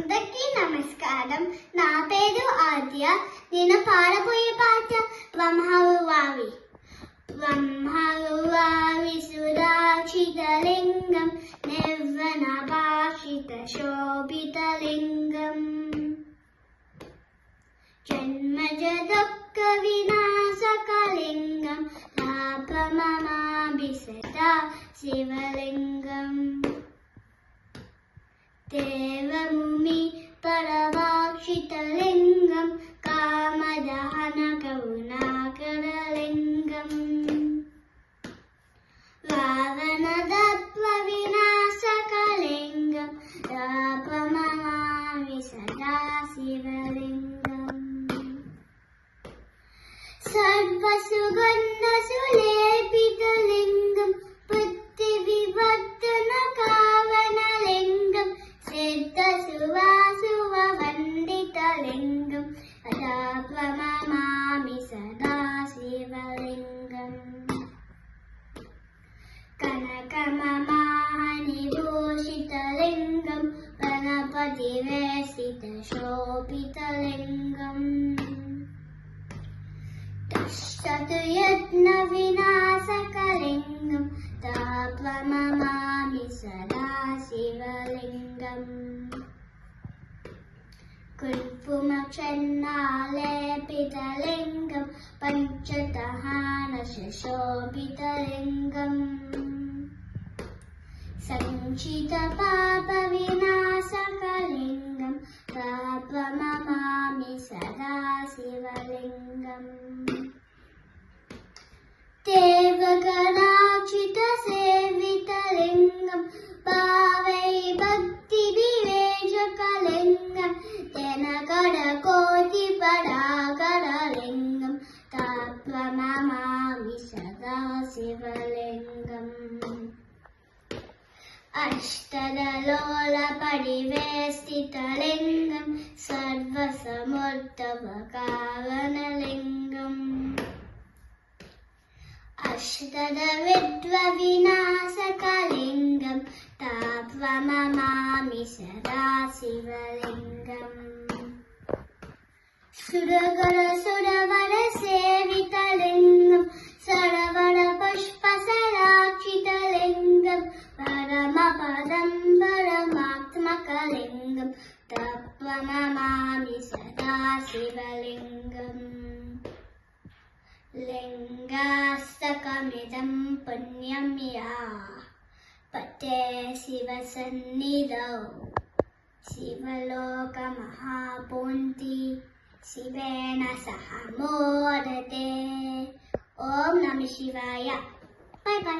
అందరికీ నమస్కారం. నా పేరు ఆద్య. నేను పాడబోయే పాట బ్రహ్మవావి. బ్రహ్మవావి సురాక్షితలింగం నిర్వణ భాషిత శోభితలింగం జన్మజదొక్క వినాశకలింగం లాభమమాభిసదా శివలింగం దేవముమి పరవాక్షితలింగం కామదహన కరుణాకరలింగం రావణదత్వ వినాశకలింగం రాపమమామి సదా శివలింగం సర్వసుగంధ సులేపితలింగం బుద్ధి వివర్ధన కావనలింగం సిద్ధ సువాసువ వందితలింగం రాపమమామి సదా శివలింగం కనకమమానిభూషితలింగం గణపతివేసిత శోభితలింగం దశతయత్న వినాశకలింగం తాపమమామి సదా శివలింగం కుంకుమక్షన్నాలేపితలింగం పంచదహాన శోభితలింగం సంచిత పాప వినాశకలింగం తాపమమామి సదా శివలింగం దేవగణాచిత సేవితలింగం భావై భక్తి వివేచకలింగం జనగణ కోటి పరాగరలింగం తాపమమామి సదా శివలింగం అష్టదలోల పరివేష్టితలింగం సర్వసమర్థవ కారణలింగం అష్టద విద్వ వినాశకలింగం తాపమమామి సదా శివలింగం సురగణ సురవర సేవితలింగం సరవర పుష్ప సరాక్షితలింగం పరమపదం పరమాత్మకలింగం తాపమమామి సదా శివలింగం లింగాస్తకమిదం పుణ్యం యా పతే శివసన్నిధౌ శివలోకమహాపుంతి శివేన సహ మోదతే. ఓం నమః శివాయ. By by.